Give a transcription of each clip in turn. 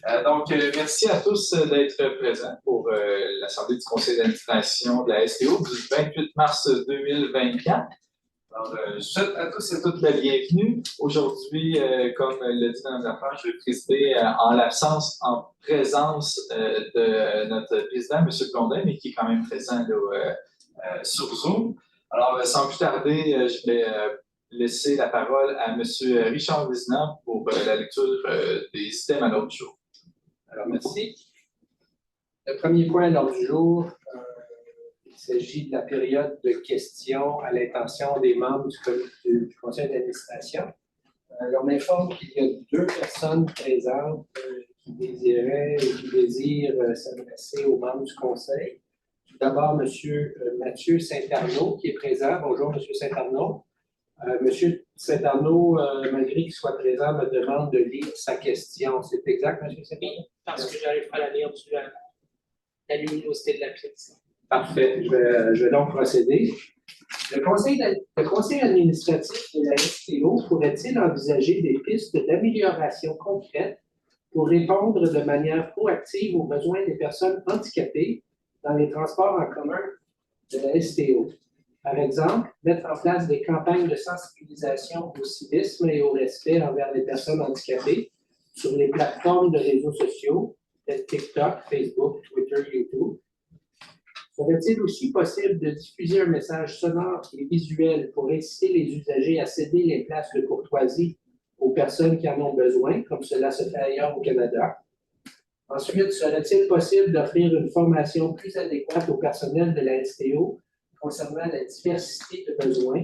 Merci à tous d'être présents pour l'Assemblée du Conseil d'administration de la STO du 28 mars 2024. Alors, je souhaite à tous et toutes la bienvenue. Aujourd'hui, comme l'a dit Mme Lafleur, je vais présider en présence de notre président, M. Blondin, mais qui est quand même présent là, sur Zoom. Alors, sans plus tarder, je vais laisser la parole à M. Richard Vizina pour la lecture des systèmes à l'ordre du jour. Alors, merci. Le premier point à l'ordre du jour, il s'agit de la période de questions à l'intention des membres du conseil d'administration. On m'informe qu'il y a 2 personnes présentes qui désirent s'adresser aux membres du conseil. Tout d'abord, M. Mathieu Saint-Arnaud qui est présent. Bonjour, M. Saint-Arnaud. M. Saint-Arnaud, malgré qu'il soit présent, me demande de lire sa question. C'est exact, M. Saint-Arnaud? Oui, parce que j'arrive pas à la lire sur la luminosité de la pièce. Parfait. Je vais donc procéder. Le conseil administratif de la STO pourrait-il envisager des pistes d'amélioration concrètes pour répondre de manière proactive aux besoins des personnes handicapées dans les transports en commun de la STO? Par exemple, mettre en place des campagnes de sensibilisation au civisme et au respect envers les personnes handicapées sur les plateformes de réseaux sociaux, tels TikTok, Facebook, Twitter, YouTube. Serait-il aussi possible de diffuser un message sonore et visuel pour inciter les usagers à céder les places de courtoisie aux personnes qui en ont besoin, comme cela se fait ailleurs au Canada? Ensuite, serait-il possible d'offrir une formation plus adéquate au personnel de la STO concernant la diversité de besoins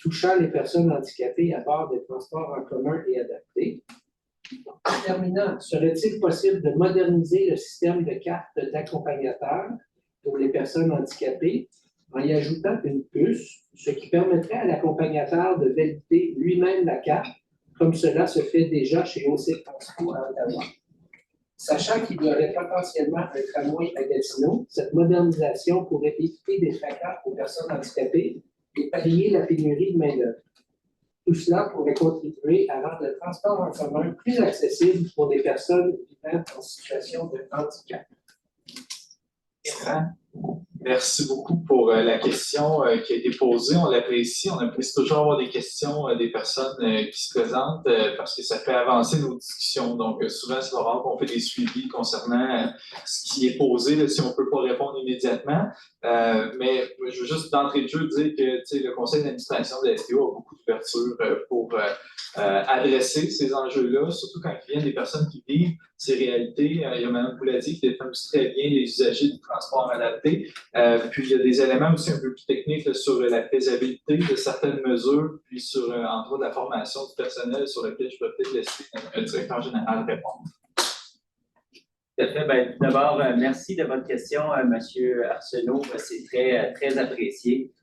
touchant les personnes handicapées à bord des transports en commun et adaptés? En terminant, serait-il possible de moderniser le système de cartes d'accompagnateur pour les personnes handicapées en y ajoutant une puce, ce qui permettrait à l'accompagnateur de valider lui-même la carte, comme cela se fait déjà chez OC Transco à Ottawa? Sachant qu'il y aurait potentiellement un tramway à Gatineau, cette modernisation pourrait éviter des fracas aux personnes handicapées et pallier la pénurie de main-d'œuvre. Tout cela pourrait contribuer à rendre le transport en commun plus accessible pour les personnes vivant en situation de handicap. Merci beaucoup pour la question qui a été posée. On l'apprécie. On apprécie toujours avoir des questions des personnes qui se présentent parce que ça fait avancer nos discussions. Donc, souvent, c'est rare qu'on fait des suivis concernant ce qui est posé, là, si on ne peut pas répondre immédiatement. Mais je veux juste d'entrée de jeu dire que le conseil d'administration de la STO a beaucoup d'ouverture pour adresser ces enjeux-là, surtout quand il vient des personnes qui vivent ces réalités. Il y a Mme Bouladier qui défend aussi très bien les usagers du transport adapté. Puis il y a des éléments aussi un peu plus techniques là, sur la faisabilité de certaines mesures, puis sur, entre autres, la formation du personnel sur lequel je peux peut-être laisser le directeur général répondre. Tout à fait. Bien, tout d'abord, merci de votre question, M. Arsenault. C'est très, très apprécié.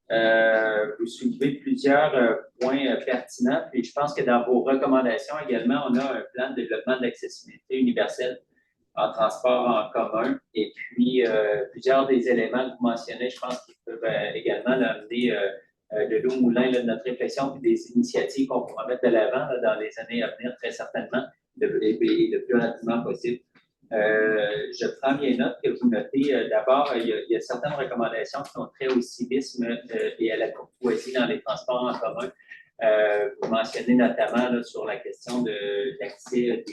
Vous soulevez plusieurs points pertinents, puis je pense que dans vos recommandations également, on a un plan de développement de l'accessibilité universelle en transport en commun. Et puis, plusieurs des éléments que vous mentionnez, je pense qu'ils peuvent également amener de l'eau au moulin de notre réflexion et des initiatives qu'on pourra mettre de l'avant dans les années à venir, très certainement, le plus rapidement possible. Je prends bien note que vous notez. D'abord, il y a certaines recommandations qui sont très au civisme et à la courtoisie dans les transports en commun. Vous mentionnez notamment là, sur la question de l'accès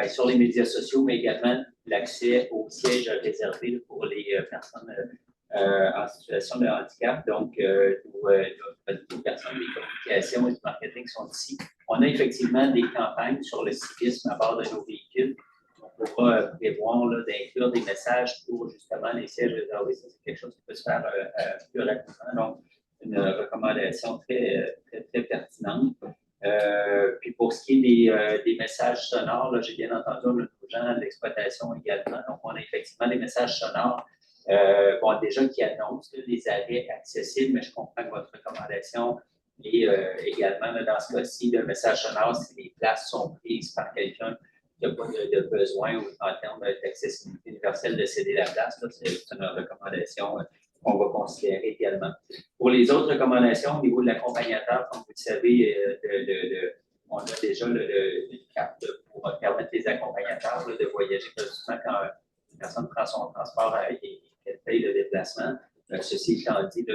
sur les médias sociaux, mais également l'accès aux sièges réservés pour les personnes en situation de handicap. Donc, nos personnes des communications et du marketing sont ici. On a effectivement des campagnes sur le civisme à bord de nos véhicules. On pourra prévoir d'inclure des messages pour justement les sièges réservés. Ça, c'est quelque chose qui peut se faire plus rapidement. Donc, une recommandation très, très, très pertinente. Puis pour ce qui est des messages sonores, j'ai bien entendu nos gens de l'exploitation également. Donc, on a effectivement des messages sonores déjà qui annoncent les arrêts accessibles, mais je comprends que votre recommandation est également, dans ce cas-ci, le message sonore, si les places sont prises par quelqu'un qui n'a pas de besoin ou en termes d'accessibilité universelle de céder la place. C'est une recommandation qu'on va considérer également. Pour les autres recommandations, au niveau de l'accompagnateur, comme vous le savez, on a déjà une carte pour pour permettre les accompagnateurs de voyager gratuitement quand une personne prend son transport et qu'elle paye le déplacement. Ceci étant dit,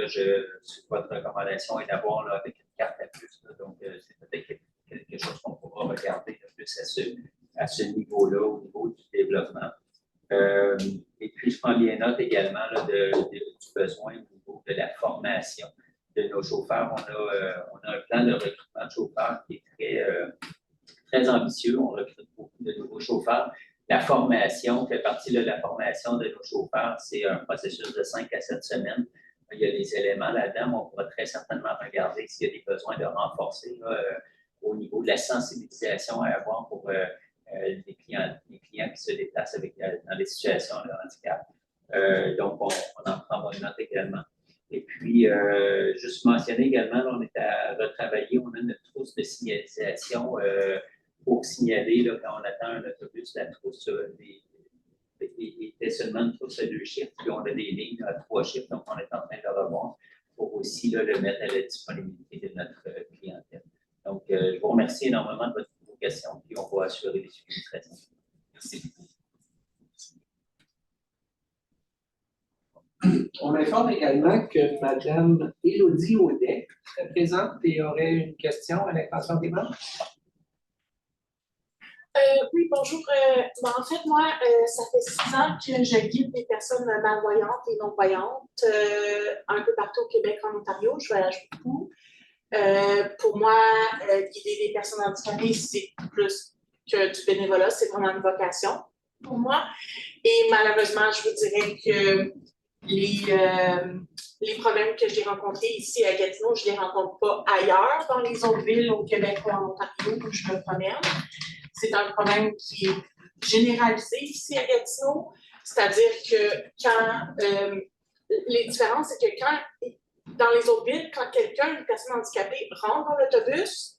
votre recommandation est d'avoir avec une carte à puce. Donc, c'est peut-être quelque chose qu'on pourra regarder de plus à ce niveau-là, au niveau du développement. Et puis, je prends bien note également du besoin au niveau de la formation de nos chauffeurs. On a un plan de recrutement de chauffeurs qui est très ambitieux. On recrute beaucoup de nouveaux chauffeurs. La formation fait partie de la formation de nos chauffeurs. C'est un processus de 5 à 7 semaines. Il y a des éléments là-dedans, mais on pourra très certainement regarder s'il y a des besoins de renforcer au niveau de la sensibilisation à avoir pour les clients qui se déplacent dans des situations de handicap. Donc, on en prend bonne note également. Et puis, juste mentionner également, on est à retravailler, on a notre trousse de signalisation pour signaler là, quand on attend un autobus, la trousse était seulement une trousse à 2 chiffres, puis on a des lignes à 3 chiffres, donc on est en train de le revoir pour aussi là, le mettre à la disponibilité de notre clientèle. Donc, je vous remercie énormément de vos questions, puis on va assurer les suivis très simples. Merci beaucoup. On informe également que Mme Élodie Audet serait présente et aurait une question à l'intention des membres. Oui, bonjour. En fait, moi, ça fait 6 ans que je guide des personnes malvoyantes et non-voyantes un peu partout au Québec, en Ontario. Je voyage beaucoup. Pour moi, guider des personnes handicapées, c'est plus que du bénévolat, c'est vraiment une vocation pour moi. Et malheureusement, je vous dirais que les problèmes que j'ai rencontrés ici à Gatineau, je ne les rencontre pas ailleurs dans les autres villes au Québec ou en Ontario où je me promène. C'est un problème qui est généralisé ici à Gatineau, c'est-à-dire que quand les différences, c'est que quand dans les autres villes, quand une personne handicapée, rentre dans l'autobus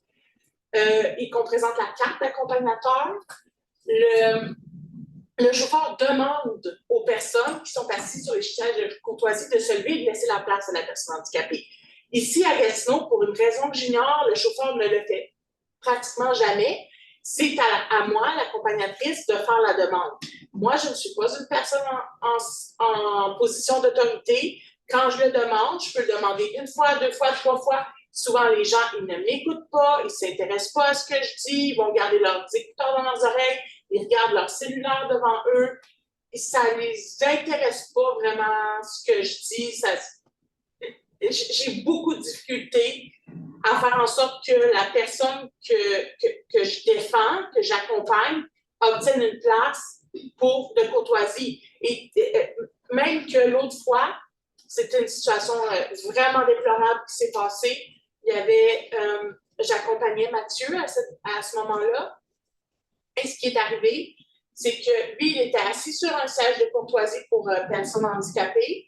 et qu'on présente la carte d'accompagnateur, le chauffeur demande aux personnes qui sont assises sur les sièges de courtoisie de se lever et de laisser la place à la personne handicapée. Ici, à Gatineau, pour une raison que j'ignore, le chauffeur ne le fait pratiquement jamais. C'est à moi, l'accompagnatrice, de faire la demande. Moi, je ne suis pas une personne en position d'autorité. Quand je le demande, je peux le demander 1 fois, 2 fois, 3 fois. Souvent, les gens, ils ne m'écoutent pas, ils ne s'intéressent pas à ce que je dis, ils vont garder leurs écouteurs dans leurs oreilles, ils regardent leur cellulaire devant eux. Et ça ne les intéresse pas vraiment ce que je dis. J'ai beaucoup de difficultés à faire en sorte que la personne que je défends, que j'accompagne, obtienne une place de courtoisie. Et même que l'autre fois, c'était une situation vraiment déplorable qui s'est passée. Il y avait, j'accompagnais Mathieu à ce moment-là. Et ce qui est arrivé, c'est que lui, il était assis sur un siège de courtoisie pour personnes handicapées.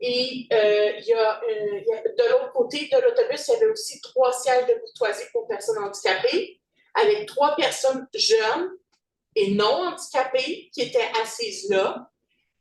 Et de l'autre côté de l'autobus, il y avait aussi 3 sièges de courtoisie pour personnes handicapées, avec 3 personnes jeunes et non handicapées qui étaient assises là.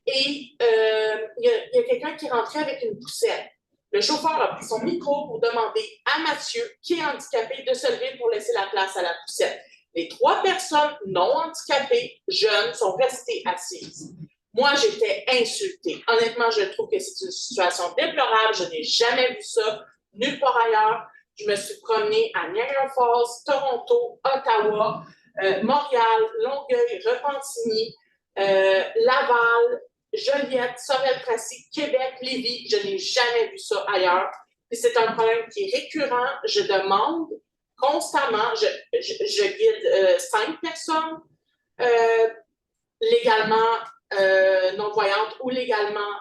Et il y a quelqu'un qui rentrait avec une poussette. Le chauffeur a pris son micro pour demander à Mathieu, qui est handicapé, de se lever pour laisser la place à la poussette. Les 3 personnes non handicapées, jeunes, sont restées assises. Moi, j'étais insultée. Honnêtement, je trouve que c'est une situation déplorable. Je n'ai jamais vu ça nulle part ailleurs. Je me suis promenée à Niagara Falls, Toronto, Ottawa, Montréal, Longueuil, Repentigny, Laval, Joliette, Sorel-Tracy, Québec, Lévis. Je n'ai jamais vu ça ailleurs. Et c'est un problème qui est récurrent. Je demande constamment. Je guide 5 personnes légalement non-voyantes ou légalement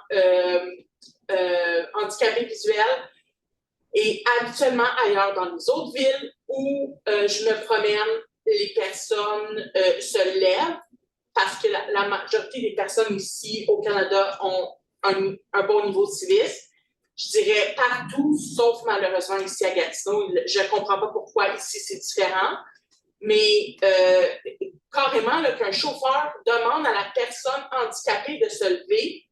handicapées visuelles. Et habituellement, ailleurs dans les autres villes où je me promène, les personnes se lèvent parce que la majorité des personnes ici au Canada ont un bon niveau de civisme. Je dirais partout, sauf malheureusement ici à Gatineau. Je ne comprends pas pourquoi ici c'est différent. Mais carrément, qu'un chauffeur demande à la personne handicapée de se lever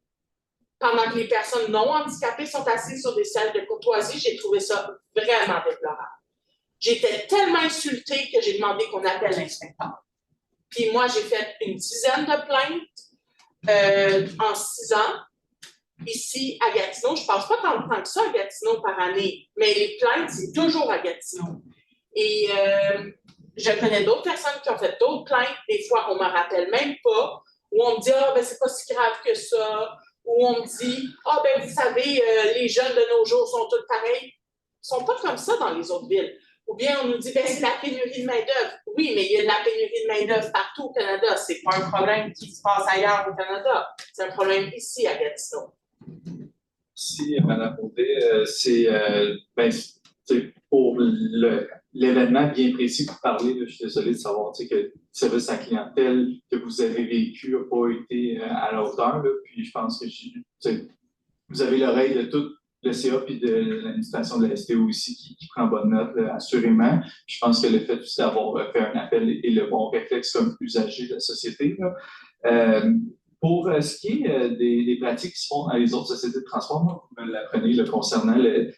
pendant que les personnes non handicapées sont assises sur des sièges de courtoisie, j'ai trouvé ça vraiment déplorable. J'étais tellement insultée que j'ai demandé qu'on appelle l'inspecteur. Puis moi, j'ai fait une dizaine de plaintes en 6 ans. Ici, à Gatineau, je ne passe pas tant de temps que ça à Gatineau par année, mais les plaintes, c'est toujours à Gatineau. Et je connais d'autres personnes qui ont fait d'autres plaintes. Des fois, on ne me rappelle même pas. Ou on me dit, ah, ben, c'est pas si grave que ça. Ou on me dit, ah, ben, vous savez, les jeunes de nos jours sont tous pareils. Ils ne sont pas comme ça dans les autres villes. Ou bien on nous dit, ben, c'est la pénurie de main-d'œuvre. Oui, mais il y a de la pénurie de main-d'œuvre partout au Canada. Ce n'est pas un problème qui se passe ailleurs au Canada. C'est un problème ici à Gatineau. Merci, Mme Audet. C'est pour l'événement bien précis que vous parlez, je suis désolé de savoir que le service à la clientèle que vous avez vécu n'a pas été à la hauteur. Là, puis je pense que vous avez l'oreille de tout le CA et de l'administration de la STO aussi qui prend bonne note, là, assurément. Puis je pense que le fait aussi d'avoir fait un appel est le bon réflexe comme usager de la société. Là. Pour ce qui est des pratiques qui se font dans les autres sociétés de transport, moi, vous me l'apprenez concernant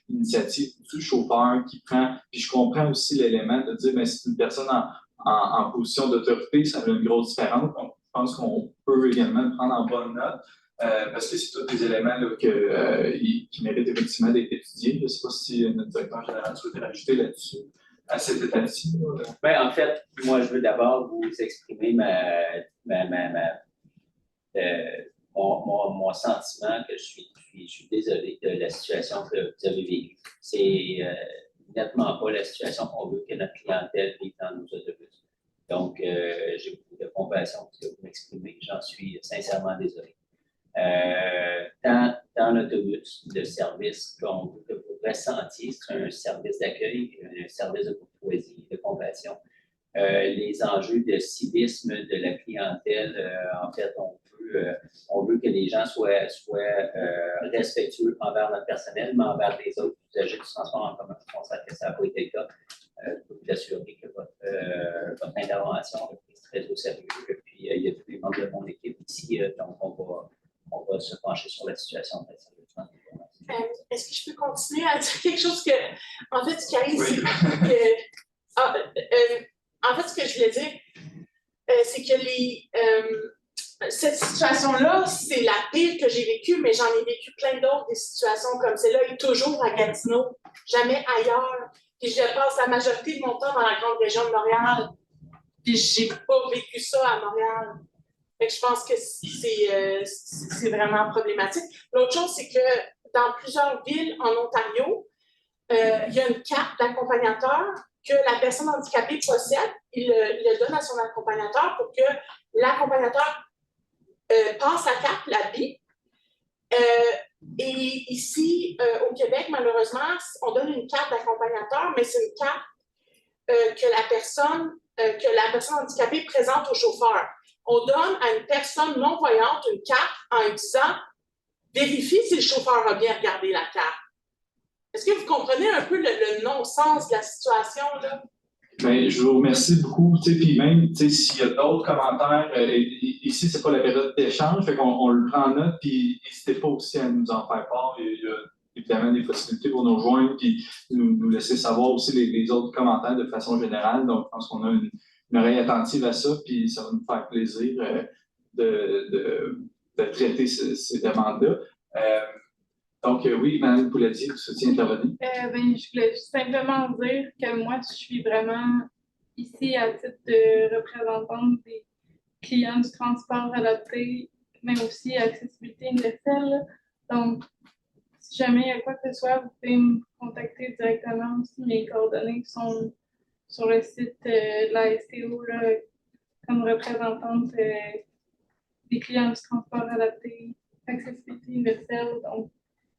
l'initiative du chauffeur qui prend, puis je comprends aussi l'élément de dire, mais c'est une personne en position d'autorité, ça a une grosse différence. Donc, je pense qu'on peut également le prendre en bonne note, parce que c'est tous des éléments là, qui méritent effectivement d'être étudiés. Je ne sais pas si notre directeur général souhaite rajouter là-dessus, à cette étape-ci. En fait, moi, je veux d'abord vous exprimer mon sentiment que je suis désolé de la situation que vous avez vécue. C'est nettement pas la situation qu'on veut que notre clientèle vive dans nos autobus. Donc, j'ai beaucoup de compassion pour ce que vous m'exprimez. J'en suis sincèrement désolé. Dans l'autobus, le service que vous ressentiez, c'est un service d'accueil, un service de courtoisie, de compassion. Les enjeux de civisme de la clientèle, en fait, on veut que les gens soient respectueux envers notre personnel, mais envers les autres usagers du transport en commun. Je constate que ça n'a pas été le cas. Je peux vous assurer que votre intervention est prise très au sérieux. Et puis, il y a tous les membres de mon équipe ici, donc on va se pencher sur la situation très sérieusement. Est-ce que je peux continuer à dire quelque chose que, en fait, ce qui arrive, oui. c'est que, en fait, ce que je voulais dire, c'est que cette situation-là, c'est la pire que j'ai vécue, mais j'en ai vécu plein d'autres, des situations comme celle-là, et toujours à Gatineau, jamais ailleurs. Puis je passe la majorité de mon temps dans la grande région de Montréal, puis j'ai pas vécu ça à Montréal. Fait que je pense que c'est vraiment problématique. L'autre chose, c'est que dans plusieurs villes en Ontario, il y a une carte d'accompagnateur que la personne handicapée possède. Il le donne à son accompagnateur pour que l'accompagnateur passe la carte, l'habille. Et ici, au Québec, malheureusement, on donne une carte d'accompagnateur, mais c'est une carte que la personne handicapée présente au chauffeur. On donne à une personne non-voyante une carte en disant « Vérifie si le chauffeur a bien regardé la carte ». Est-ce que vous comprenez un peu le non-sens de la situation, là? Bien, je vous remercie beaucoup. Puis même, s'il y a d'autres commentaires, ici, ce n'est pas la période d'échange, fait qu'on le prend en note, puis n'hésitez pas aussi à nous en faire part. Il y a évidemment des possibilités pour nous rejoindre, puis nous laisser savoir aussi les autres commentaires de façon générale. Donc, je pense qu'on a une oreille attentive à ça, puis ça va nous faire plaisir de traiter ces demandes-là. Donc, oui, Mme Pouladier, vous souhaitez intervenir? Je voulais simplement dire que moi, je suis vraiment ici à titre de représentante des clients du transport adapté, mais aussi accessibilité universelle. Donc, si jamais il y a quoi que ce soit, vous pouvez me contacter directement aussi. Mes coordonnées sont sur le site de la STO là, comme représentante des clients du transport adapté, accessibilité universelle. Donc,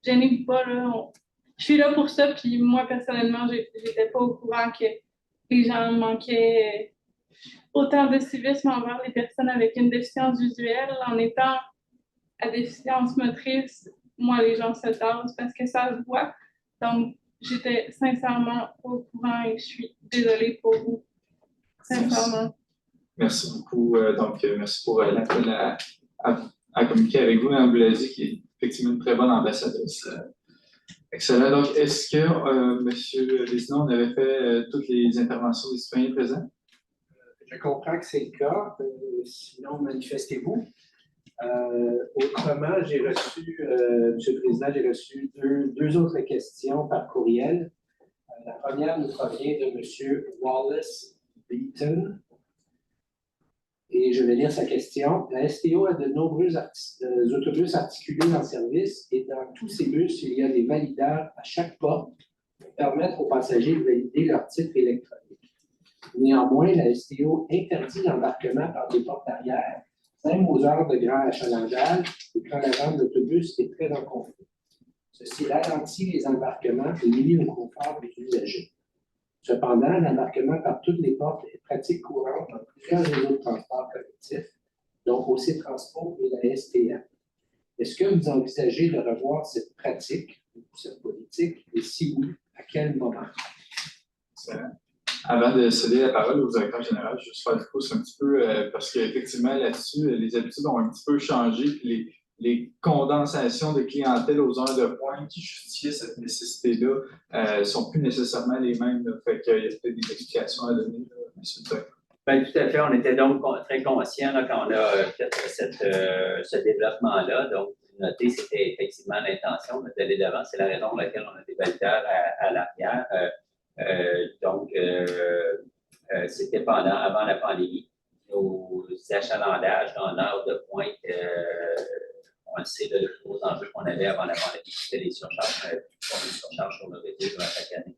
gênez-vous pas, là. Je suis là pour ça, puis moi, personnellement, j'étais pas au courant que les gens manquaient autant de civisme envers les personnes avec une déficience visuelle. En étant à déficience motrice, moi, les gens se tassent parce que ça se voit. Donc, j'étais sincèrement pas au courant et je suis désolée pour vous. Sincèrement. Merci beaucoup. Merci pour l'appel à communiquer avec vous, Mme Bouladier, qui est effectivement une très bonne ambassadrice. Excellent. Donc, est-ce que, M. Vézina, on avait fait toutes les interventions des citoyens présents? Je comprends que c'est le cas. Sinon, manifestez-vous. Autrement, j'ai reçu, Monsieur le Président, j'ai reçu deux autres questions par courriel. La première nous provient de M. Wallace Beaton. Et je vais lire sa question. La STO a de nombreux autobus articulés en service et dans tous ces bus, il y a des valideurs à chaque porte pour permettre aux passagers de valider leur titre électronique. Néanmoins, la STO interdit l'embarquement par des portes arrière, même aux heures de grand achalandage et quand la vente d'autobus est très encombrée. Ceci ralentit les embarquements et nuit au confort des usagers. Cependant, l'embarquement par toutes les portes est pratique courante dans plusieurs réseaux de transport collectif, dont OC Transport et la STM. Est-ce que vous envisagez de revoir cette pratique ou cette politique, et si oui, à quel moment? Avant de céder la parole au directeur général, je vais juste faire le pouce un petit peu parce qu'effectivement, là-dessus, les habitudes ont un petit peu changé, puis les condensations de clientèle aux heures de pointe qui justifiaient cette nécessité-là ne sont plus nécessairement les mêmes. Fait qu'il y a peut-être des explications à donner, là, M. le directeur. Bien, tout à fait. On était donc très conscients là, quand on a fait ce développement-là. Donc, noter, c'était effectivement l'intention d'aller de l'avant. C'est la raison pour laquelle on a des valideurs à l'arrière. C'était avant la pandémie. Nos achalandages en heure de pointe, on le sait, le plus gros enjeu qu'on avait avant la pandémie, c'était les surcharges. On a des surcharges sur nos réseaux chaque année.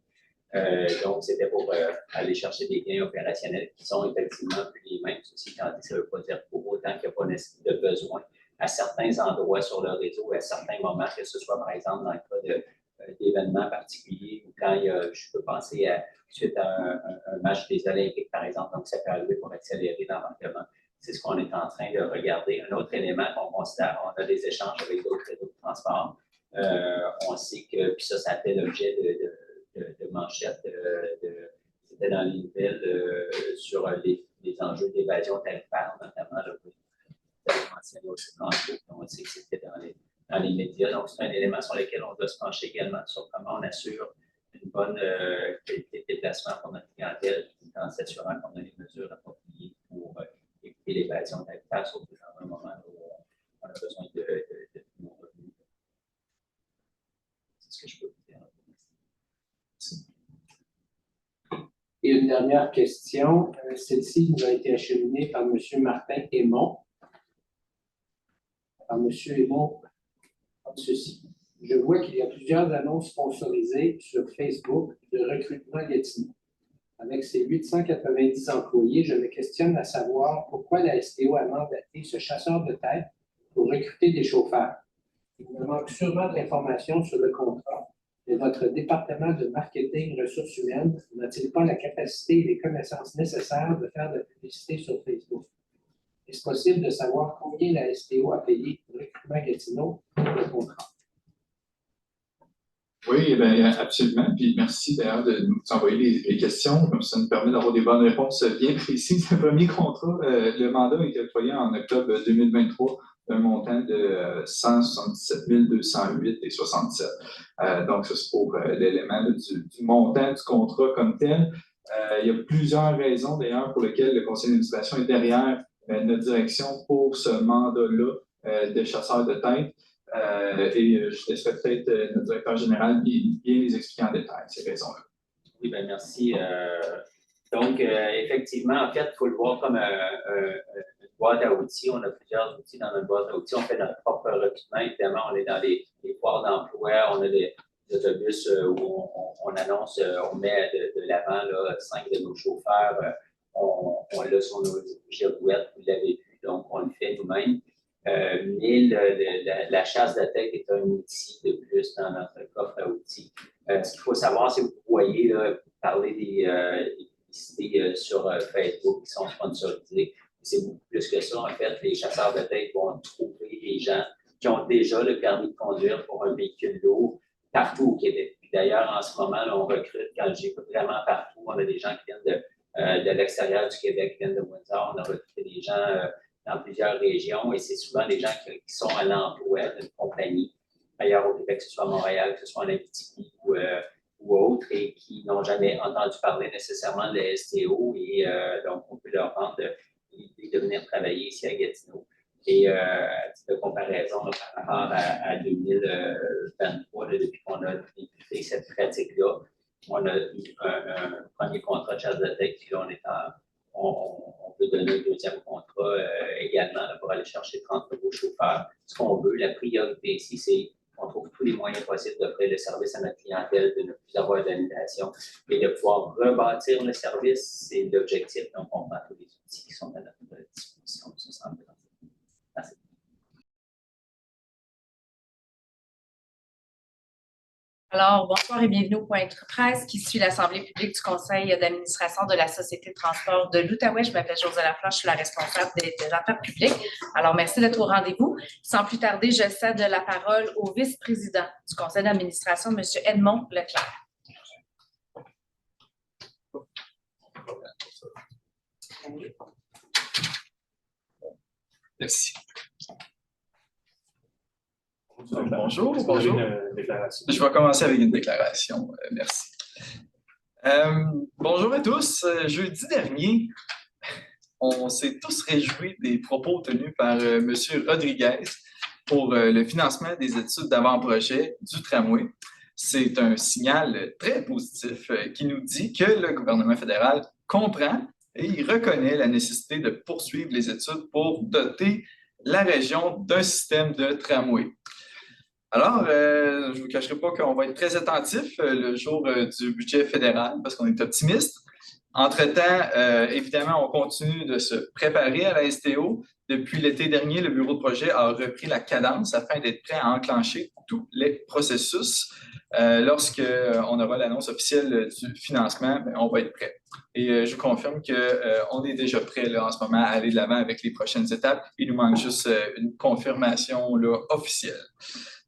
Donc, c'était pour aller chercher des gains opérationnels qui sont effectivement plus les mêmes. Ceci étant dit, ça ne veut pas dire pour autant qu'il n'y a pas de besoin à certains endroits sur le réseau, à certains moments, que ce soit par exemple dans le cas d'événements particuliers ou quand je peux penser suite à un match des Olympiques, par exemple, donc ça peut arriver pour accélérer l'embarquement. C'est ce qu'on est en train de regarder. Un autre élément qu'on considère, on a des échanges avec d'autres réseaux de transport. On sait que, puis ça fait l'objet de manchettes, c'était dans les nouvelles sur les enjeux d'évasion tarifaire, notamment, vous avez mentionné aussi on sait que c'était dans les médias. Donc, c'est un élément sur lequel on doit se pencher également, sur comment on assure une bonne qualité de déplacement pour notre clientèle, tout en s'assurant qu'on a les mesures appropriées pour éviter l'évasion tarifaire, surtout dans un moment où on a besoin de nos revenus. C'est ce que je peux vous dire. Et une dernière question. Celle-ci nous a été acheminée par M. Martin Aymon. Alors, M. Aymon, comme ceci. Je vois qu'il y a plusieurs annonces sponsorisées sur Facebook de recrutement Gatineau. Avec ses 890 employés, je me questionne à savoir pourquoi la STO a mandaté ce chasseur de tête pour recruter des chauffeurs. Il me manque sûrement de l'information sur le contrat, mais votre département de marketing ressources humaines n'a-t-il pas la capacité et les connaissances nécessaires de faire de la publicité sur Facebook? Est-ce possible de savoir combien la STO a payé pour recrutement Gatineau pour le contrat? Oui, bien, absolument. Puis merci d'ailleurs de nous envoyer les questions. Comme ça nous permet d'avoir des bonnes réponses bien précises. Le premier contrat, le mandat a été octroyé en octobre 2023 d'un montant de 177 208,67. Donc, ça, c'est pour l'élément du montant du contrat comme tel. Il y a plusieurs raisons d'ailleurs pour lesquelles le conseil d'administration est derrière notre direction pour ce mandat-là de chasseur de tête. Et je laisserai peut-être notre directeur général bien les expliquer en détail, ces raisons-là. Oui, bien merci. Donc, effectivement, en fait, il faut le voir comme une boîte à outils. On a plusieurs outils dans notre boîte à outils. On fait notre propre recrutement. Évidemment, on est dans les foires d'emploi. On a des autobus où on annonce, on met de l'avant 5 de nos chauffeurs. On l'a sur nos girouettes, vous l'avez vu, donc on le fait nous-mêmes. Mais la chasse de tête est un outil de plus dans notre coffre à outils. Ce qu'il faut savoir, c'est que vous voyez parler des publicités sur Facebook qui sont sponsorisées. C'est beaucoup plus que ça. En fait, les chasseurs de tête vont trouver des gens qui ont déjà le permis de conduire pour un véhicule lourd partout au Québec. Puis d'ailleurs, en ce moment, là, on recrute, quand j'écoute vraiment partout, on a des gens qui viennent de l'extérieur du Québec, qui viennent de Windsor, on a recruté des gens dans plusieurs régions et c'est souvent des gens qui sont à l'emploi d'une compagnie ailleurs au Québec, que ce soit à Montréal, que ce soit en Abitibi ou ou autres et qui n'ont jamais entendu parler nécessairement de la STO. Et donc, on peut leur vendre l'idée de venir travailler ici à Gatineau. Et à titre de comparaison, là, par rapport à 2023, là, depuis qu'on a débuté cette pratique-là, on a eu un premier contrat de chasse de tête, puis là, on peut donner un deuxième contrat également là, pour aller chercher 30 nouveaux chauffeurs. Ce qu'on veut, la priorité ici, c'est qu'on trouve tous les moyens possibles d'offrir le service à notre clientèle, de ne plus avoir d'annulation et de pouvoir rebâtir le service. C'est l'objectif. Donc, on prend tous les outils qui sont à notre disposition pour ce centre. Merci. Alors, bonsoir et bienvenue au Point de presse qui suit l'Assemblée publique du Conseil d'administration de la Société de transport de l'Outaouais. Je m'appelle Josée Lafleur, je suis la responsable des affaires publiques. Alors, merci d'être au rendez-vous. Sans plus tarder, je cède la parole au vice-président du Conseil d'administration, M. Edmond Leclerc. Merci. Bonjour. Je vais commencer avec une déclaration. Merci. Bonjour à tous. Jeudi dernier, on s'est tous réjouis des propos tenus par M. Rodriguez pour le financement des études d'avant-projet du tramway. C'est un signal très positif qui nous dit que le gouvernement fédéral comprend et il reconnaît la nécessité de poursuivre les études pour doter la région d'un système de tramway. Alors, je ne vous cacherai pas qu'on va être très attentif le jour du budget fédéral parce qu'on est optimiste. Entre-temps, évidemment, on continue de se préparer à la STO. Depuis l'été dernier, le bureau de projet a repris la cadence afin d'être prêt à enclencher tous les processus. Lorsqu'on aura l'annonce officielle du financement, on va être prêt. Et je vous confirme qu'on est déjà prêt là, en ce moment à aller de l'avant avec les prochaines étapes. Il nous manque juste une confirmation là, officielle.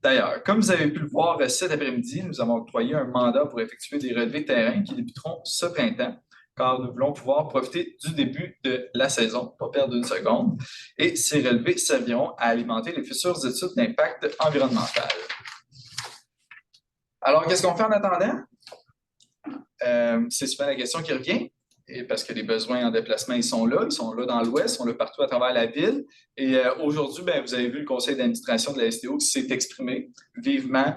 D'ailleurs, comme vous avez pu le voir cet après-midi, nous avons octroyé un mandat pour effectuer des relevés de terrain qui débuteront ce printemps, car nous voulons pouvoir profiter du début de la saison, pas perdre une seconde. Et ces relevés serviront à alimenter les futures études d'impact environnemental. Alors, qu'est-ce qu'on fait en attendant? C'est souvent la question qui revient. Et parce que les besoins en déplacement, ils sont là dans l'Ouest, ils sont là partout à travers la ville. Et aujourd'hui, vous avez vu le conseil d'administration de la STO qui s'est exprimé vivement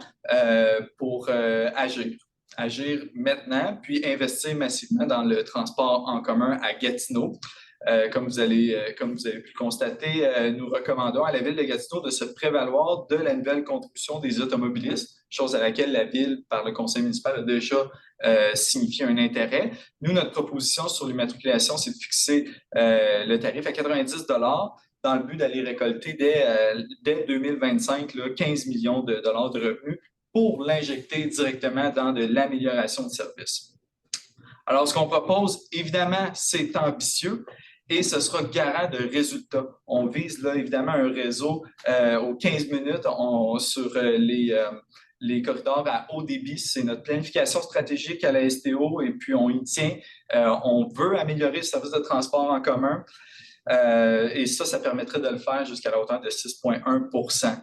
pour agir. Agir maintenant, puis investir massivement dans le transport en commun à Gatineau. Comme vous avez pu le constater, nous recommandons à la Ville de Gatineau de se prévaloir de la nouvelle contribution des automobilistes, chose à laquelle la Ville, par le conseil municipal, a déjà signifié un intérêt. Nous, notre proposition sur l'immatriculation, c'est de fixer le tarif à 90 $ dans le but d'aller récolter dès 2025 là, 15 millions de dollars de revenus pour l'injecter directement dans de l'amélioration de services. Alors, ce qu'on propose, évidemment, c'est ambitieux et ce sera garant de résultats. On vise là, évidemment, un réseau aux 15 minutes sur les corridors à haut débit. C'est notre planification stratégique à la STO et puis on y tient. On veut améliorer le service de transport en commun et ça permettrait de le faire jusqu'à la hauteur de 6,1 %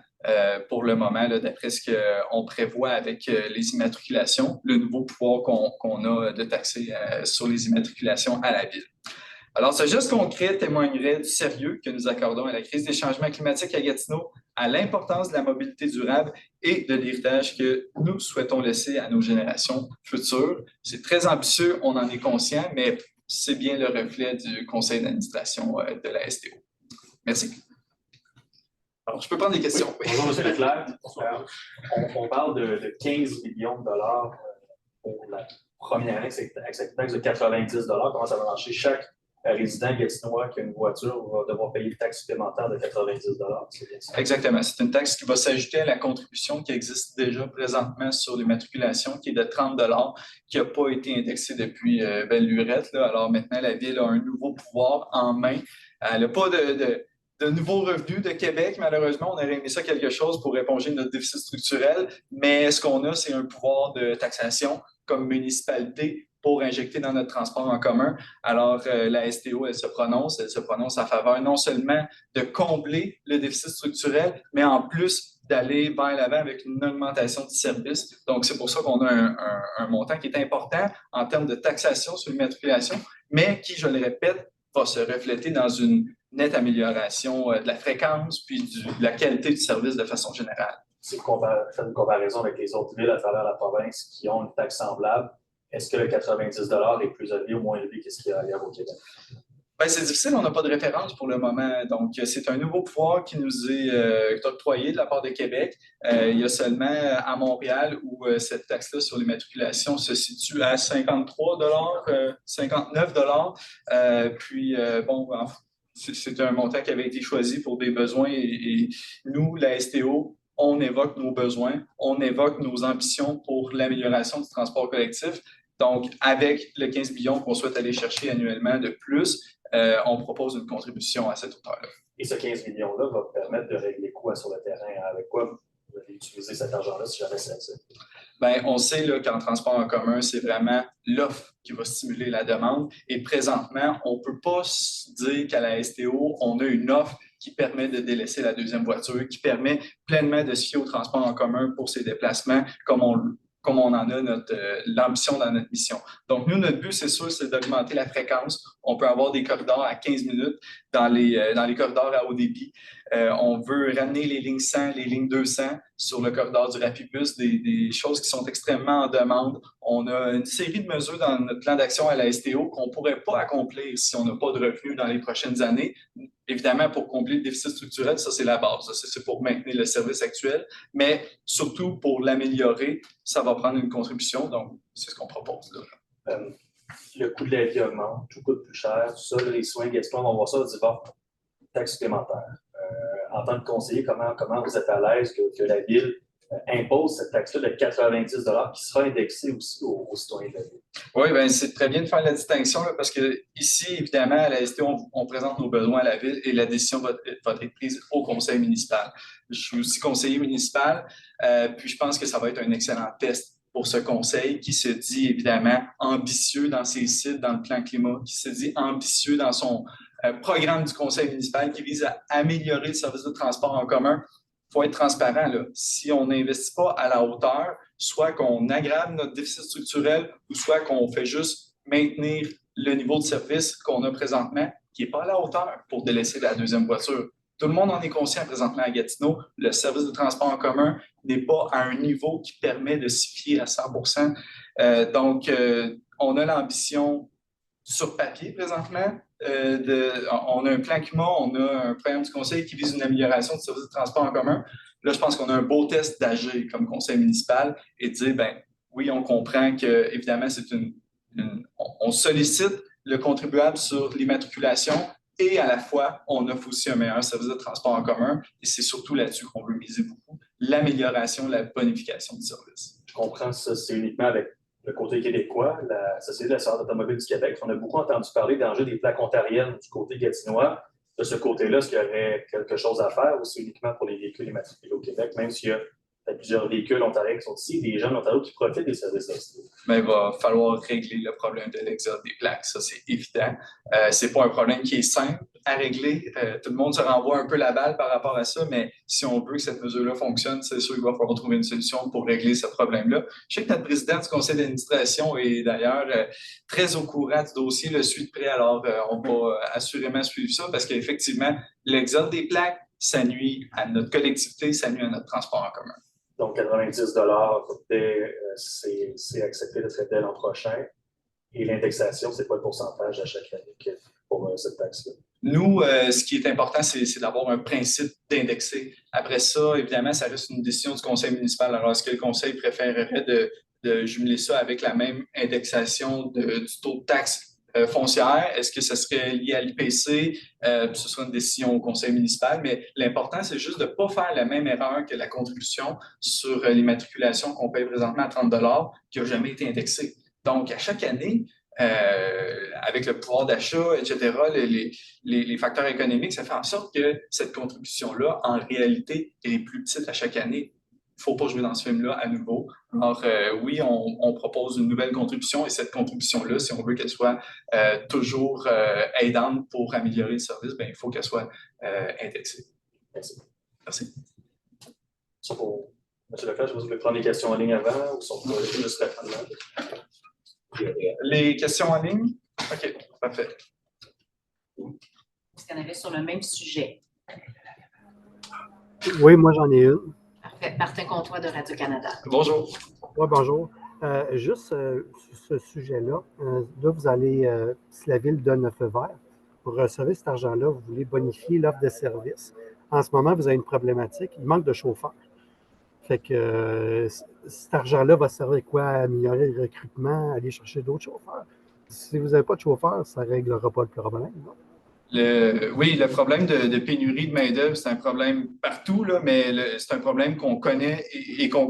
pour le moment, d'après ce qu'on prévoit avec les immatriculations, le nouveau pouvoir qu'on a de taxer sur les immatriculations à la Ville. Alors, ce geste concret témoignerait du sérieux que nous accordons à la crise des changements climatiques à Gatineau, à l'importance de la mobilité durable et de l'héritage que nous souhaitons laisser à nos générations futures. C'est très ambitieux, on en est conscient, mais c'est bien le reflet du conseil d'administration de la STO. Merci. Alors, je peux prendre des questions. Oui. Bonjour, M. Leclerc. On parle de 15 millions de dollars pour la première année avec cette taxe de 90 $. Comment ça va marcher? Chaque résident gatinois qui a une voiture va devoir payer une taxe supplémentaire de 90 $. C'est bien ça? Exactement. C'est une taxe qui va s'ajouter à la contribution qui existe déjà présentement sur l'immatriculation, qui est de 30 $, qui n'a pas été indexée depuis belle lurette. Alors maintenant, la Ville a un nouveau pouvoir en main. Elle n'a pas de nouveaux revenus de Québec. Malheureusement, on aurait aimé ça quelque chose pour éponger notre déficit structurel, mais ce qu'on a, c'est un pouvoir de taxation comme municipalité pour injecter dans notre transport en commun. Alors, la STO, elle se prononce en faveur non seulement de combler le déficit structurel, mais en plus d'aller vers l'avant avec une augmentation du service. Donc, c'est pour ça qu'on a un montant qui est important en termes de taxation sur l'immatriculation, mais qui, je le répète, va se refléter dans une nette amélioration de la fréquence puis de la qualité du service de façon générale. Si vous faites une comparaison avec les autres villes à travers la province qui ont une taxe semblable, est-ce que le 90 $ est plus élevé ou moins élevé que ce qu'il y a ailleurs au Québec? Bien, c'est difficile, on n'a pas de référence pour le moment. Donc, c'est un nouveau pouvoir qui nous est octroyé de la part de Québec. Il y a seulement à Montréal où cette taxe-là sur l'immatriculation se situe à 53 $, 59 $. Puis, bon, c'est un montant qui avait été choisi pour des besoins et nous, la STO, on évoque nos besoins, on évoque nos ambitions pour l'amélioration du transport collectif. Donc, avec le 15 millions qu'on souhaite aller chercher annuellement de plus, on propose une contribution à cette hauteur-là. Et ce 15 millions-là va permettre de régler quoi sur le terrain? Avec quoi vous allez utiliser cet argent-là si jamais c'est ça? Bien, on sait là, qu'en transport en commun, c'est vraiment l'offre qui va stimuler la demande. Et présentement, on ne peut pas dire qu'à la STO, on a une offre qui permet de délaisser la deuxième voiture, qui permet pleinement de se fier au transport en commun pour ses déplacements, comme on en a l'ambition dans notre mission. Donc, nous, notre but, c'est sûr, c'est d'augmenter la fréquence. On peut avoir des corridors à 15 minutes dans les corridors à haut débit. On veut ramener les lignes 100, les lignes 200 sur le corridor du Rapibus, des choses qui sont extrêmement en demande. On a une série de mesures dans notre plan d'action à la STO qu'on ne pourrait pas accomplir si on n'a pas de revenus dans les prochaines années. Évidemment, pour combler le déficit structurel, ça, c'est la base. Ça, c'est pour maintenir le service actuel. Mais surtout, pour l'améliorer, ça va prendre une contribution. Donc, c'est ce qu'on propose là. Le coût de la vie augmente, tout coûte plus cher. Tout ça, là, les soins Gaspard, on va voir ça, on dit, bon, taxe supplémentaire. En tant que conseiller, comment vous êtes à l'aise que la Ville impose cette taxe-là de 90 $ qui sera indexée aussi aux citoyens de la Ville? Oui, bien, c'est très bien de faire la distinction là, parce que ici, évidemment, à la STO, on présente nos besoins à la Ville et la décision va être prise au conseil municipal. Je suis aussi conseiller municipal, puis je pense que ça va être un excellent test pour ce conseil qui se dit évidemment ambitieux dans ses sites, dans le plan climat, qui se dit ambitieux dans son programme du conseil municipal qui vise à améliorer le service de transport en commun. Il faut être transparent, là. Si on n'investit pas à la hauteur, soit qu'on aggrave notre déficit structurel ou soit qu'on fait juste maintenir le niveau de service qu'on a présentement, qui n'est pas à la hauteur pour délaisser la deuxième voiture. Tout le monde en est conscient présentement à Gatineau. Le service de transport en commun n'est pas à un niveau qui permet de s'y fier à 100%. Donc, on a l'ambition sur papier présentement. On a un plan climat, on a un programme du conseil qui vise une amélioration du service de transport en commun. Là, je pense qu'on a un beau test d'agir comme conseil municipal et de dire, ben oui, on comprend que, évidemment, on sollicite le contribuable sur l'immatriculation et à la fois, on offre aussi un meilleur service de transport en commun et c'est surtout là-dessus qu'on veut miser beaucoup, l'amélioration, la bonification du service. Je comprends ça, c'est uniquement avec le côté québécois, la Société de l'assurance automobile du Québec. On a beaucoup entendu parler d'enjeux des plaques ontariennes du côté gatinois. De ce côté-là, est-ce qu'il y aurait quelque chose à faire ou c'est uniquement pour les véhicules immatriculés au Québec, même s'il y a plusieurs véhicules ontariens qui sont ici, des gens d'Ontario qui profitent des services d'Estrie? Mais il va falloir régler le problème de l'exode des plaques, ça c'est évident. C'est pas un problème qui est simple à régler. Tout le monde se renvoie un peu la balle par rapport à ça, mais si on veut que cette mesure-là fonctionne, c'est sûr qu'il va falloir trouver une solution pour régler ce problème-là. Je sais que notre président du conseil d'administration est d'ailleurs très au courant du dossier, le suit de près, alors on va assurément suivre ça parce qu'effectivement, l'exode des plaques, ça nuit à notre collectivité, ça nuit à notre transport en commun. Donc, 90 $, c'est accepté de traiter l'an prochain. Et l'indexation, c'est quoi le pourcentage à chaque année pour cette taxe-là? Nous, ce qui est important, c'est d'avoir un principe d'indexer. Après ça, évidemment, ça reste une décision du conseil municipal. Alors, est-ce que le conseil préférerait de jumeler ça avec la même indexation du taux de taxe foncière? Est-ce que ça serait lié à l'IPC? Ce sera une décision au conseil municipal, mais l'important, c'est juste de ne pas faire la même erreur que la contribution sur l'immatriculation qu'on paye présentement à 30 $ qui n'a jamais été indexée. Donc, à chaque année, avec le pouvoir d'achat, etc., les facteurs économiques, ça fait en sorte que cette contribution-là, en réalité, elle est plus petite à chaque année. Il ne faut pas jouer dans ce film-là à nouveau. Alors, oui, on propose une nouvelle contribution et cette contribution-là, si on veut qu'elle soit toujours aidante pour améliorer le service, bien, il faut qu'elle soit indexée. Merci. Merci. Ça pour M. Leclerc, je pense que vous voulez prendre les questions en ligne avant ou sont pour juste rapidement? Les questions en ligne? OK, parfait. Est-ce qu'il y en avait sur le même sujet? Oui, moi j'en ai une. Parfait. Martin Comtois de Radio-Canada. Bonjour. Oui, bonjour. Juste sur ce sujet-là, là, vous allez, si la Ville donne un feu vert, pour recevoir cet argent-là, vous voulez bonifier l'offre de service. En ce moment, vous avez une problématique, il manque de chauffeurs. Fait que cet argent-là va servir à quoi? À améliorer le recrutement, aller chercher d'autres chauffeurs. Si vous n'avez pas de chauffeurs, ça ne réglera pas le problème. Non? Oui, le problème de pénurie de main-d'œuvre, c'est un problème partout, là, mais c'est un problème qu'on connaît et qu'on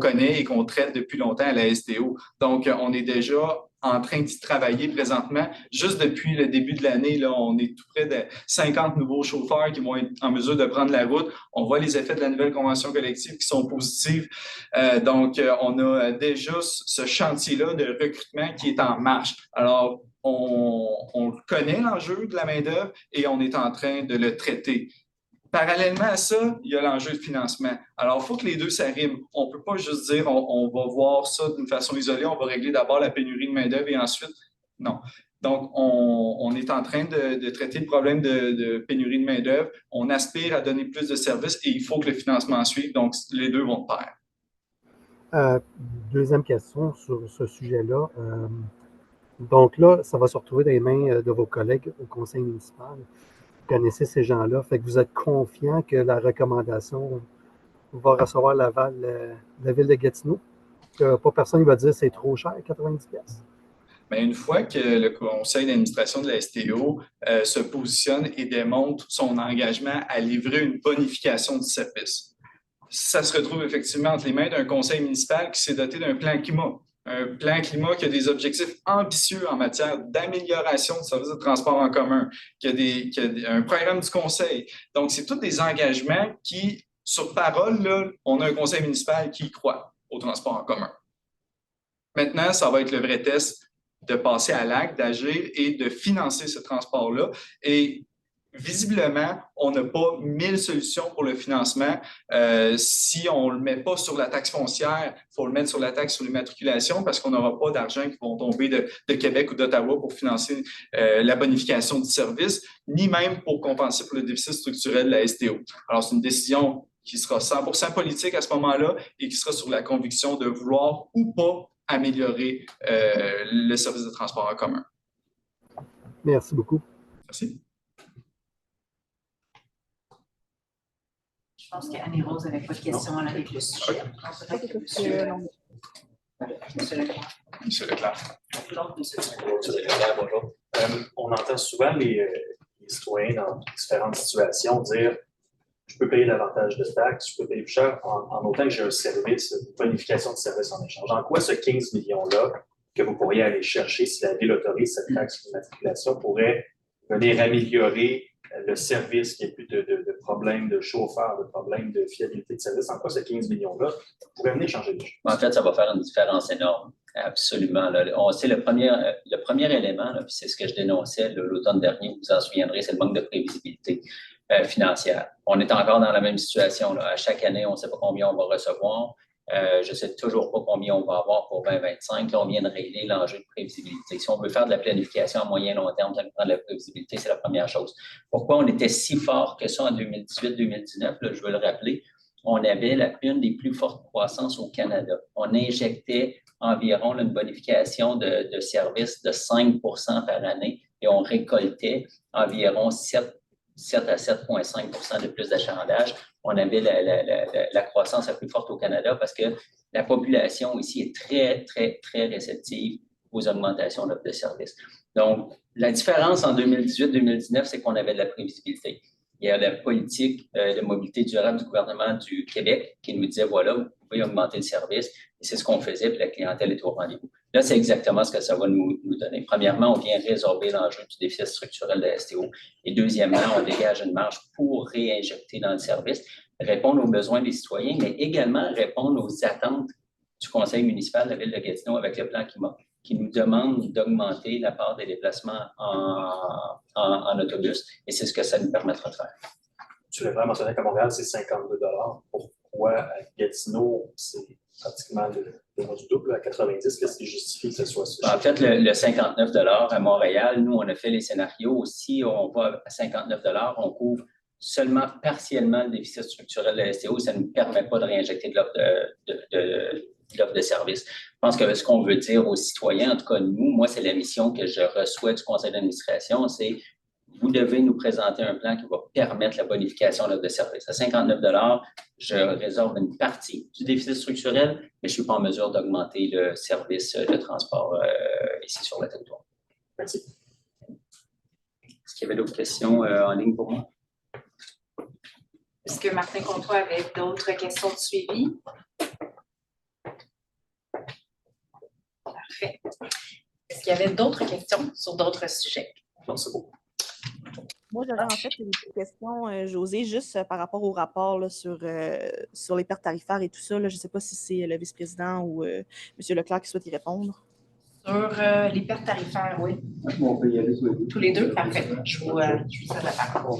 traite depuis longtemps à la STO. Donc, on est déjà en train d'y travailler présentement. Juste depuis le début de l'année, là, on est tout près de 50 nouveaux chauffeurs qui vont être en mesure de prendre la route. On voit les effets de la nouvelle convention collective qui sont positifs. Donc, on a déjà ce chantier-là de recrutement qui est en marche. Alors, on connaît l'enjeu de la main-d'œuvre et on est en train de le traiter. Parallèlement à ça, il y a l'enjeu de financement. Alors, il faut que les deux s'arriment. On ne peut pas juste dire on va voir ça d'une façon isolée, on va régler d'abord la pénurie de main-d'œuvre et ensuite, non. Donc, on est en train de traiter le problème de pénurie de main-d'œuvre. On aspire à donner plus de services et il faut que le financement suive. Donc, les deux vont de pair. Deuxième question sur ce sujet-là. Donc là, ça va se retrouver dans les mains de vos collègues au conseil municipal. Vous connaissez ces gens-là. Fait que vous êtes confiant que la recommandation va recevoir l'aval de la ville de Gatineau? Que pas personne ne va dire que c'est trop cher, 90$. Mais une fois que le conseil d'administration de la STO se positionne et démontre son engagement à livrer une bonification du service, ça se retrouve effectivement entre les mains d'un conseil municipal qui s'est doté d'un plan climat. Un plan climat qui a des objectifs ambitieux en matière d'amélioration du service de transport en commun, qui a un programme du conseil. Donc, c'est tous des engagements qui, sur parole, là, on a un conseil municipal qui y croit au transport en commun. Maintenant, ça va être le vrai test de passer à l'acte, d'agir et de financer ce transport-là. Et visiblement, on n'a pas 1000 solutions pour le financement. Si on ne le met pas sur la taxe foncière, il faut le mettre sur la taxe sur l'immatriculation parce qu'on n'aura pas d'argent qui vont tomber de Québec ou d'Ottawa pour financer la bonification du service, ni même pour compenser pour le déficit structurel de la STO. Alors, c'est une décision qui sera 100% politique à ce moment-là et qui sera sur la conviction de vouloir ou pas améliorer le service de transport en commun. Merci beaucoup. Merci. Je pense qu'Annie-Rose n'avait pas de questions avec le sujet. Monsieur Leclerc. Bonjour. On entend souvent les citoyens dans différentes situations dire je peux payer davantage de taxes, je peux payer plus cher en autant que j'ai un service, une bonification de service en échange. En quoi ce 15 millions-là que vous pourriez aller chercher si la Ville autorise cette taxe d'immatriculation pourrait venir améliorer le service, qu'il n'y ait plus de problèmes de chauffeur, de problèmes de fiabilité de service, en quoi ce 15 millions-là pourrait venir changer les choses? En fait, ça va faire une différence énorme, absolument. C'est le premier élément, là, puis c'est ce que je dénonçais l'automne dernier, vous vous en souviendrez, c'est le manque de prévisibilité financière. On est encore dans la même situation. Là. À chaque année, on ne sait pas combien on va recevoir. Je ne sais toujours pas combien on va avoir pour 2025. Là, on vient de régler l'enjeu de prévisibilité. Si on veut faire de la planification à moyen et long terme, ça nous prend de la prévisibilité, c'est la première chose. Pourquoi on était si fort que ça en 2018-2019? Je veux le rappeler, on avait une des plus fortes croissances au Canada. On injectait environ une bonification de services de 5 % par année et on récoltait environ 7 à 7,5 % de plus d'achalandage. On avait la croissance la plus forte au Canada parce que la population ici est très, très, très réceptive aux augmentations d'offres de services. Donc, la différence en 2018-2019, c'est qu'on avait de la prévisibilité. Il y a la politique de mobilité durable du gouvernement du Québec qui nous disait, voilà, vous pouvez augmenter le service. Et c'est ce qu'on faisait, puis la clientèle est au rendez-vous. Là, c'est exactement ce que ça va nous donner. Premièrement, on vient résorber l'enjeu du déficit structurel de la STO. Et deuxièmement, on dégage une marge pour réinjecter dans le service, répondre aux besoins des citoyens, mais également répondre aux attentes du conseil municipal de la Ville de Gatineau avec le plan climat, qui nous demande d'augmenter la part des déplacements en autobus. Et c'est ce que ça nous permettra de faire. Tu l'as vraiment mentionné qu'à Montréal, c'est 52 $. voie à Gatineau, c'est pratiquement le mois du double, à 90. Qu'est-ce qui justifie que ce soit ça? En fait, le 59 à Montréal, nous, on a fait les scénarios. Si on va à 59 on couvre seulement partiellement le déficit structurel de la STO. Ça ne nous permet pas de réinjecter de l'offre de service. Je pense que ce qu'on veut dire aux citoyens, en tout cas nous, moi, c'est la mission que je reçois du conseil d'administration, c'est vous devez nous présenter un plan qui va permettre la bonification de l'offre de service. À 59 je réserve une partie du déficit structurel, mais je ne suis pas en mesure d'augmenter le service de transport ici sur le territoire. Merci. Est-ce qu'il y avait d'autres questions en ligne pour moi? Est-ce que Martin Comtois avait d'autres questions de suivi? Parfait. Est-ce qu'il y avait d'autres questions sur d'autres sujets? Non, c'est beau. Moi, j'aurais en fait une petite question, Josée, juste par rapport au rapport là, sur les pertes tarifaires et tout ça. Là, je ne sais pas si c'est le vice-président ou M. Leclerc qui souhaite y répondre. Sur les pertes tarifaires, oui. On peut y aller tous les deux. Tous les deux? Parfait. Je vous cède la parole.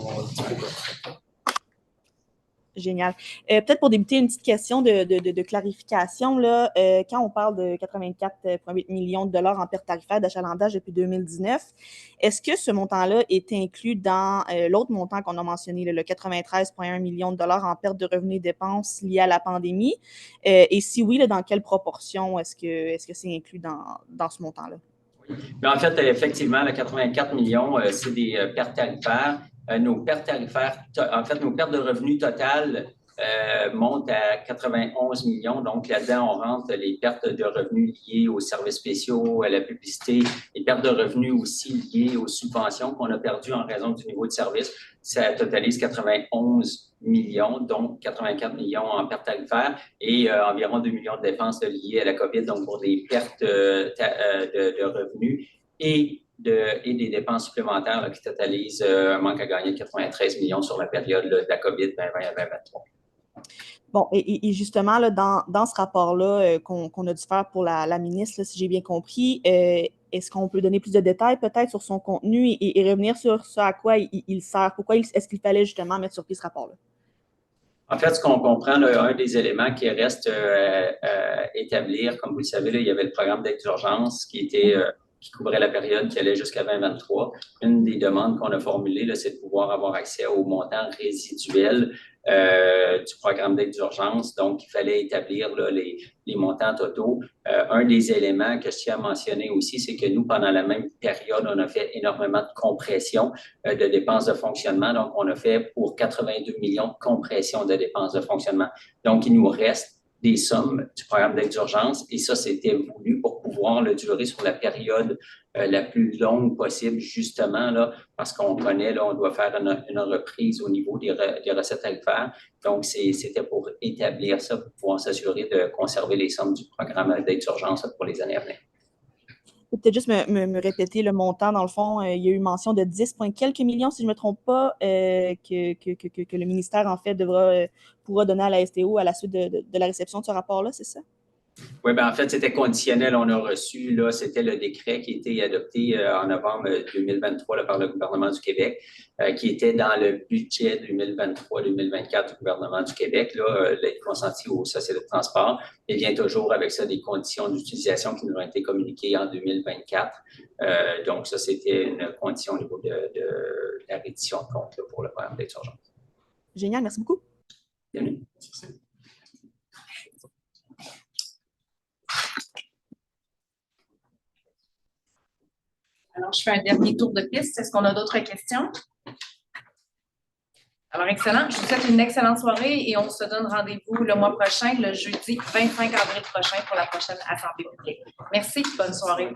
Génial. Peut-être pour débuter, une petite question de clarification. Là, quand on parle de 84,8 millions de dollars en pertes tarifaires d'achalandage depuis 2019, est-ce que ce montant-là est inclus dans l'autre montant qu'on a mentionné, le 93,1 millions de dollars en pertes de revenus et dépenses liées à la pandémie? Et si oui, là, dans quelle proportion est-ce que c'est inclus dans ce montant-là? Mais en fait, effectivement, le 84 millions, c'est des pertes tarifaires. Nos pertes tarifaires, en fait, nos pertes de revenus totales montent à 91 millions. Donc, là-dedans, on rentre les pertes de revenus liées aux services spéciaux, à la publicité, les pertes de revenus aussi liées aux subventions qu'on a perdues en raison du niveau de service. Ça totalise 91 millions, donc 84 millions en pertes tarifaires et environ 2 millions de dépenses liées à la COVID, donc pour des pertes de revenus et des dépenses supplémentaires là, qui totalisent un manque à gagner de 93 millions sur la période là, de la COVID 2020 à 2023. Bon, et justement, là, dans ce rapport-là qu'on a dû faire pour la ministre, là, si j'ai bien compris, est-ce qu'on peut donner plus de détails peut-être sur son contenu et revenir sur ce à quoi il sert? Pourquoi est-ce qu'il fallait justement mettre sur pied ce rapport-là? En fait, ce qu'on comprend, là, un des éléments qui reste à établir, comme vous le savez, là, il y avait le programme d'aide d'urgence qui couvrait la période qui allait jusqu'à 2023. Une des demandes qu'on a formulées, là, c'est de pouvoir avoir accès au montant résiduel du programme d'aide d'urgence. Donc, il fallait établir là, les montants totaux. Un des éléments que je tiens à mentionner aussi, c'est que nous, pendant la même période, on a fait énormément de compression de dépenses de fonctionnement. Donc, on a fait pour 82 millions de compression de dépenses de fonctionnement. Donc, il nous reste des sommes du programme d'aide d'urgence et ça, c'était voulu pour pouvoir le durer sur la période la plus longue possible, justement, là, parce qu'on connaît, là, on doit faire une reprise au niveau des recettes tarifaires. Donc, c'était pour établir ça, pour pouvoir s'assurer de conserver les sommes du programme d'aide d'urgence pour les années à venir. Peut-être juste me répéter le montant. Dans le fond, il y a eu mention de 10 quelques millions, si je ne me trompe pas, que le ministère, en fait, pourra donner à la STO à la suite de la réception de ce rapport-là, c'est ça? Oui, bien en fait, c'était conditionnel. On a reçu, là, c'était le décret qui a été adopté en novembre 2023 là, par le gouvernement du Québec, qui était dans le budget 2023-2024 du gouvernement du Québec, l'aide consentie aux sociétés de transport. Il vient toujours avec ça des conditions d'utilisation qui nous ont été communiquées en 2024. Donc, ça, c'était une condition au niveau de la reddition de compte là, pour le programme d'aide d'urgence. Génial, merci beaucoup. Bienvenue. Alors, je fais un dernier tour de piste. Est-ce qu'on a d'autres questions? Alors, excellent. Je vous souhaite une excellente soirée et on se donne rendez-vous le mois prochain, le jeudi 25 avril prochain pour la prochaine Assemblée publique. Merci. Bonne soirée.